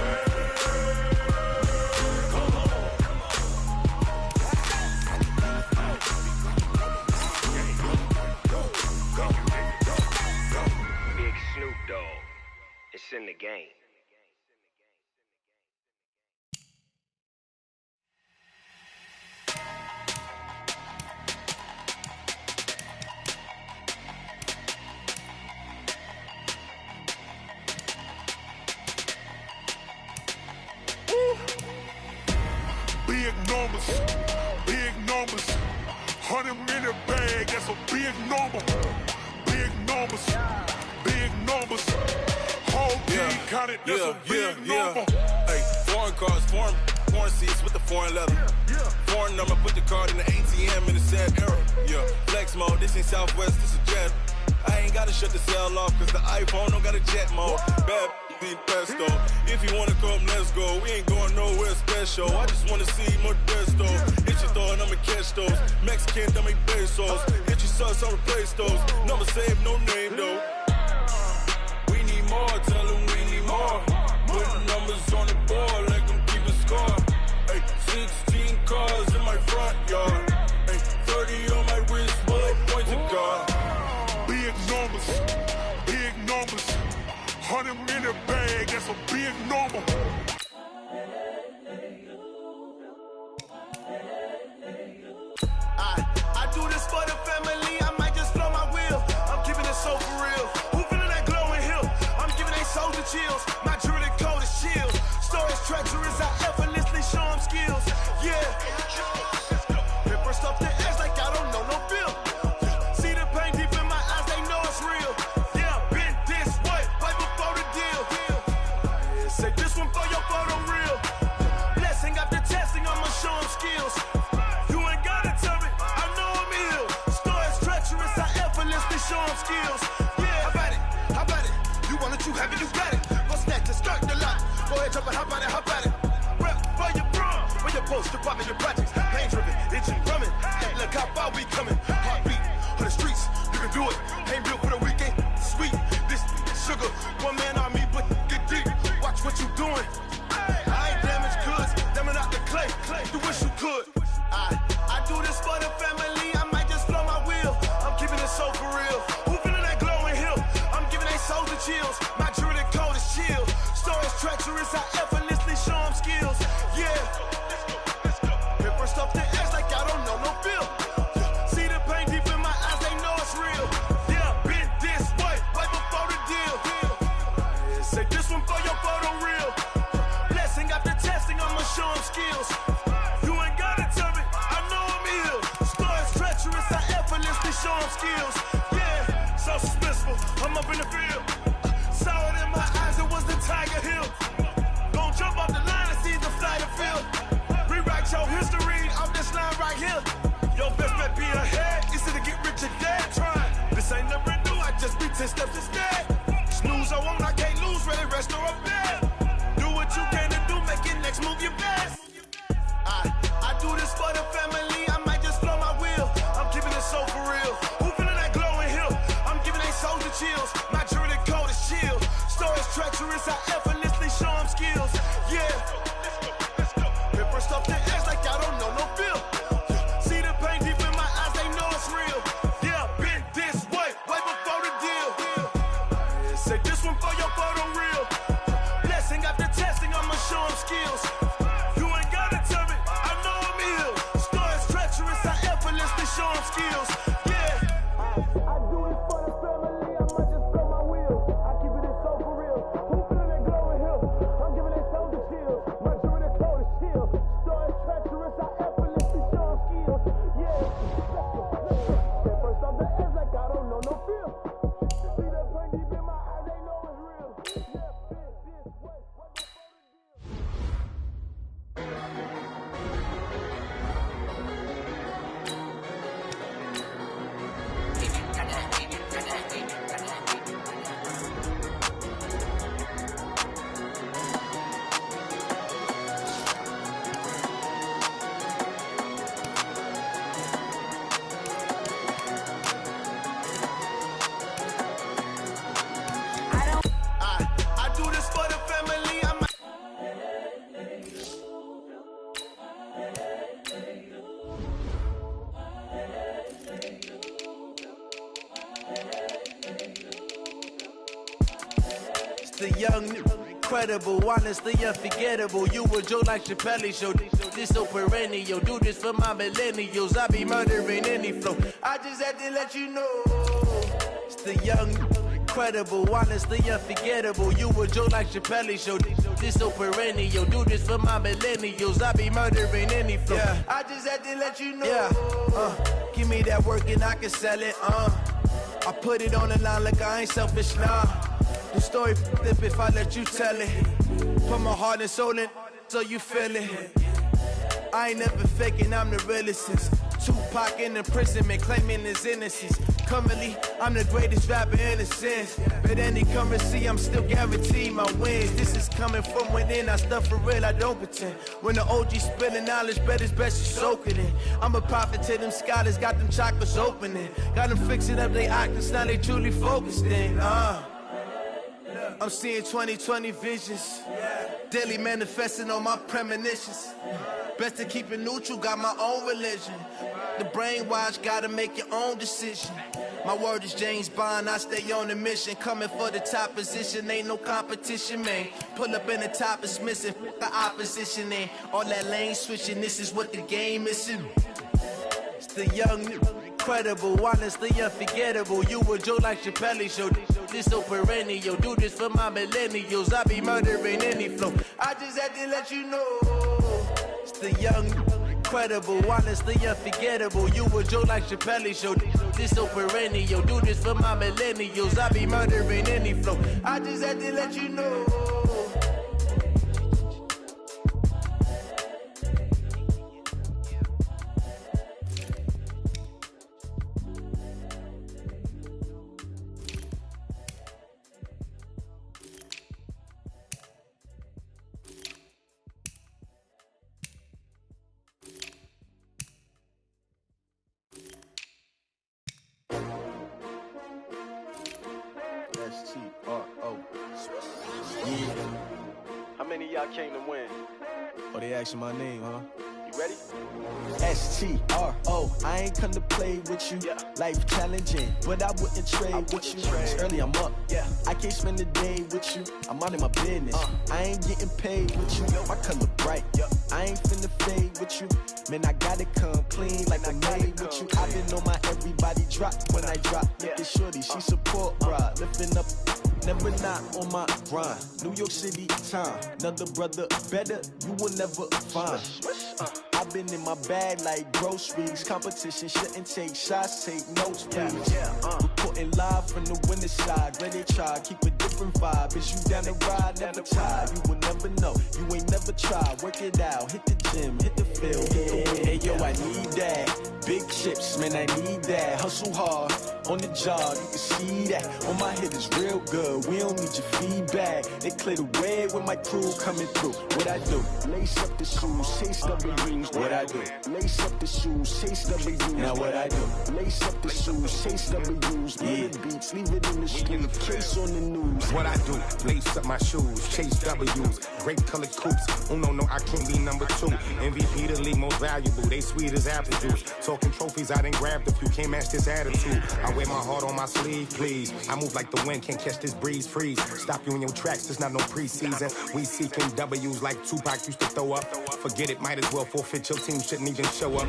Big Snoop Dogg, it's in the game. Big numbers, 100-minute bag, that's a big number. Big numbers, whole team counted, that's a big number. Hey, foreign cars, foreign seats with the foreign leather. Foreign number, put the card in the ATM in the sad era. Yeah, flex mode, this ain't Southwest, this a jet. I ain't gotta shut the cell off, cause the iPhone don't got a jet mode. Bad need pesto. If you wanna come, let's go. We ain't going nowhere special. I just wanna see Modesto. Hit your thought, I'ma catch those. Mexican, I make pesos. Hit your sauce, I'll replace those. Number saved, no name though. We need more, tell them we need more. Put numbers on the board, let them keep a score. Hey, 16 cars in my front yard. Hey, 30 on my wrist, bullet points of God. Big numbers, 100-minute bag, that's a big number. I do this for the family, I might just blow my wheel. I'm keeping it so for real. Who feeling that glowing hill? I'm giving they soldier chills. My jewelry coat is shields. Stories treacherous, I effortlessly show them skills. Yeah. Hit first off the edge like I don't know no feel. See the pain deep in my eyes, they know it's real. Yeah, been this way, right before the deal. Yeah, say this one for your photo real. Blessing after testing, I'ma show them skills. You ain't gotta tell me, I know I'm ill. Stories treacherous, I effortlessly show them skills. Yeah, how about it? You want it, you have it, you got it. Go snatch to start the lot. Go ahead, jump it, how about it? Rep for your bro, for your post, your pop, and your projects. Pain driven, itching, drumming. Hey, look how far we coming. Heartbeat on the streets, you can do it. Ain't built for the weekend, sweet. This sugar, one man army, but get deep. Watch what you doing. I ain't damaged goods, damn out the clay. You wish you could. I do this for the family, I might just blow my wheel. I'm keeping it so for real. Who feeling that glowing hill? I'm giving they soldier chills. My jewelry coat is chill. Stories treacherous, I effortlessly show them skills. Yeah. Hit first off the edge like I don't know no feel. See the pain deep in my eyes, they know it's real. Yeah, been this way, right before the deal. Yeah, say this one for your photo real. Blessing after testing, I'ma show them skills. You ain't gotta tell me, I know I'm ill. Stories treacherous, I effortlessly show them skills. Yeah. whisper, I'm up in the field. Saw it in my eyes, it was the Tiger Hill. Gon' jump off the line and see the flight of field. Rewrite your history off this line right here. Your best bet be ahead, easy to get rich or dead trying. This ain't never new, I just be 10 steps instead. Snooze I won't, I can't lose, ready, rest or up bed. Do what you can to do, make your next move your best. I do this for the family, I might just blow my wheel. I'm keeping it so for real. Who feeling that glowing hill? I'm giving they soldier chills. My jewelry cold is chill. Stories treacherous, I effortlessly show them skills. Yeah. Paper stuff to ass like I don't know no feel. See the pain deep in my eyes, they know it's real. Yeah, been this way before the deal. Say this one for your photo reel. Blessing after testing, I'ma show them skills. You ain't gotta tell me, I know I'm ill. Stories treacherous, I effortlessly show them skills. Yeah. I do this for the family, I might just blow my wheel. I keep it so for real. Who feeling that glowing hill? I'm giving it soldier chills. My jewelry cold is chill. Stories treacherous, I effortlessly show them skills. Yeah. First off the edge like I don't know no feel. See the pain deep in my eyes, they know it's real. Yeah, been this way before the I do this for the family, I might. It's the young, incredible, honestly unforgettable. You were Joe like Chappelle show. This so perennial. Do this for my millennials. I be murdering any flow. I just had to let you know. It's the young, incredible, honestly unforgettable. You were Joe like Chappelle show. This so perennial. Do this for my millennials. I be murdering any flow. Yeah. I just had to let you know. Yeah. Give me that work and I can sell it. I put it on the line like I ain't selfish, nah. The story flip if I let you tell it. Put my heart and soul in so you feel it. I ain't never faking, I'm the realest since Tupac in imprisonment, claiming his innocence. Currently, I'm the greatest rapper in a sense. But any currency, I'm still guaranteed my wins. This is coming from within, I stuff for real, I don't pretend. When the OG spilling knowledge, bet it's best you soak it in. I'm a prophet to them scholars, got them chakras opening. Got them fixing up they octaves, now they truly focused in. I'm seeing 2020 visions. Daily manifesting on my premonitions. Best to keep it neutral, got my own religion. The brainwash, gotta make your own decision. My word is James Bond, I stay on a mission. Coming for the top position, ain't no competition, man. Pull up in the top, it's missing, the opposition ain't. All that lane switching, this is what the game missing. It's the young, incredible, honestly unforgettable. You were Joe like Chappelle show. This so perennial. Do this for my millennials. I be murdering any flow. I just had to let you know. It's the young, incredible, honestly unforgettable. You were Joe like Chappelle show. This so perennial. Do this for my millennials. I be murdering any flow. I just had to let you know. S-T-R-O. Yeah. How many of y'all came to win? Oh, they asking my name, huh? You ready? S-T-R-O. I ain't come to play with you. Yeah. Life challenging, but I wouldn't trade with you. It's early, I'm up. Yeah. I can't spend the day with you. I'm out of my business. I ain't getting paid with you. My color bright. I ain't finna fade with you. Man, I gotta come clean like I made with you. I been on my everybody drop when I drop. Look at shorty, she support ride. Lifting up, never not on my grind. New York City time. Another brother better, you will never find. I've been in my bag like groceries. Competition shouldn't take shots, take notes, please. Reporting live from the winter side. Ready to try, keep a different vibe. Is you down the ride? Never tired. You will never know. You ain't never tried. Work it out. Hit the gym, hit the field, hit the wind. Hey yo, I need that. Big chips, man, I need that. Hustle hard on the job, you can see that. On my head is real good. We don't need your feedback. They clear the way with my crew coming through. What I do? Lace up the shoes, chase W's. What I do? Lace up the shoes, chase W's. Now what I do? Lace up the shoes, chase W's. Yeah, beats, leave it in the street, case on the news. What I do? Lace up my shoes, chase W's. Grape colored coops. No, I can't be number 2. MVP the league most valuable. They sweet as apple juice. Talking trophies, I done grabbed a few. Can't match this attitude. I wear my heart on my sleeve, please. I move like the wind, can't catch this breeze, freeze. Stop you in your tracks, there's not no preseason. We seeking W's like Tupac used to throw up. Forget it, might as well forfeit. Your team shouldn't even show up.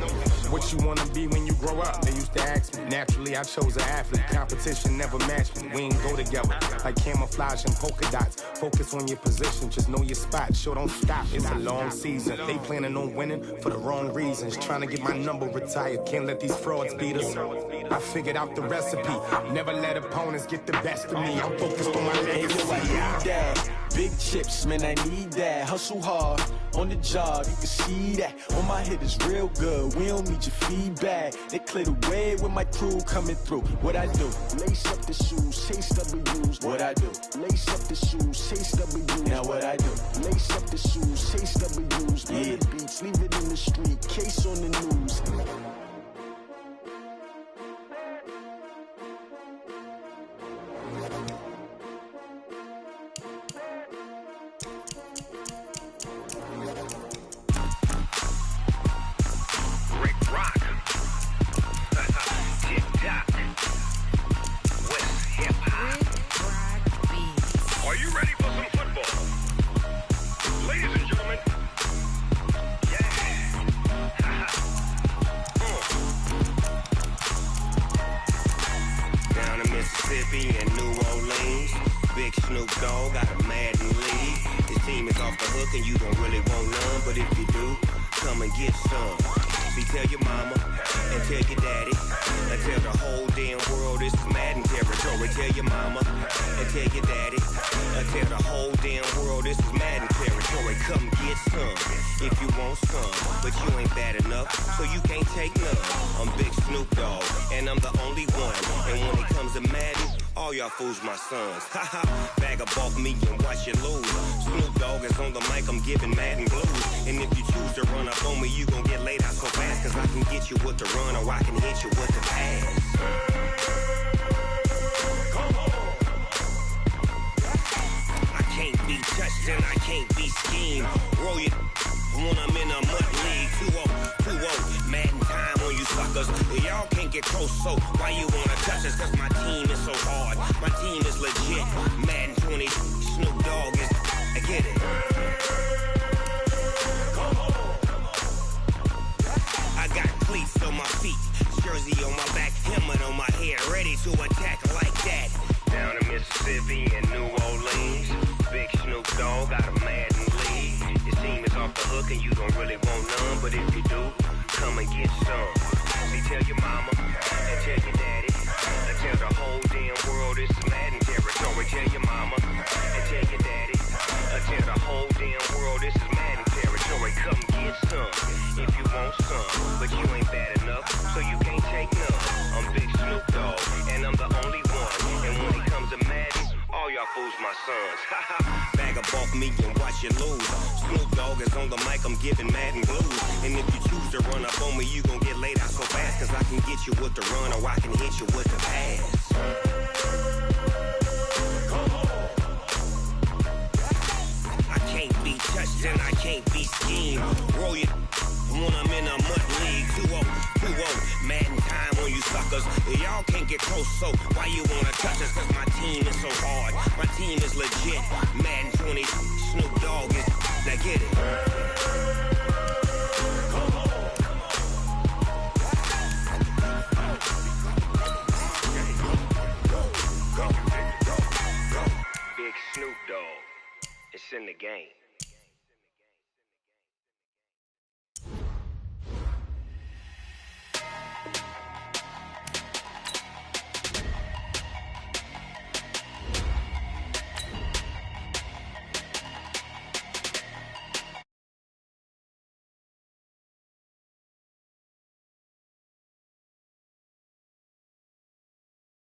What you wanna be when you grow up? They used to ask me. Naturally, I chose an athlete. Competition never matched me. We ain't go together like camouflage and polka dots. Focus on your position, just know your spot. Sure, don't stop. It's a long season. They planning on winning for the wrong reasons. Trying to get my number retired. Can't let these frauds beat us. I figured out the recipe. Never let opponents get the best of me. I'm focused on my legacy. Hey, yo, I need that. Big chips, man, I need that. Hustle hard on the job, you can see that. On my head is real good. We don't need your feedback. They clear the way with my crew coming through. What I do? Lace up the shoes, chase W's. What I do? Lace up the shoes, chase W's. Now what I do? Lace up the shoes, chase W's. Yeah, beats, leave it in the street, case on the news. Fools my sons. Haha, bag of bulk me and watch you lose. Snoop Dogg is on the mic, I'm giving Madden blues. And if you choose to run up on me, you gon' get laid out so fast. Cause I can get you with the run or I can hit you with the pass. I can't be touched and I can't be schemed. Roll you when I'm in a mud league. 2-0, Madden time on you suckers. Y'all can't get close, so why you wanna touch us? Cause my team is so hard. My team is legit. Madden 20, Snoop Dogg is. I get it. I got cleats on my feet, jersey on my back, helmet on my head, ready to attack like that. Down in Mississippi and New Orleans, big Snoop Dogg got a Madden lead. Your team is off the hook and you don't really want none, but if you do, come and get some. See, tell your mama and tell your daddy. Tell the whole damn world this is Madden territory. Tell your mama and tell your daddy. Tell the whole damn world this is Madden territory. Come get some if you want some, but you ain't bad enough, so you can't take none. I'm Big Snoop Dogg, and I'm the only one. And when it comes to Madden, all y'all fools my sons. Bag of bulk me and watch you lose. Snoop Dogg is on the mic, I'm giving Madden blues. And if you choose to run up on me, you gon' get laid out so fast. Cause I can get you with the run or I can hit you with the pass. I can't be touched and I can't be schemed. Roll you when I'm in a mud league. 2-0, Madden time on you suckers. Y'all can't get close, so why you wanna touch us? Cause my team is so hard. My team is legit. Madden 20, Snoop Dogg is. Now get it. Big Snoop Dogg. It's in the game.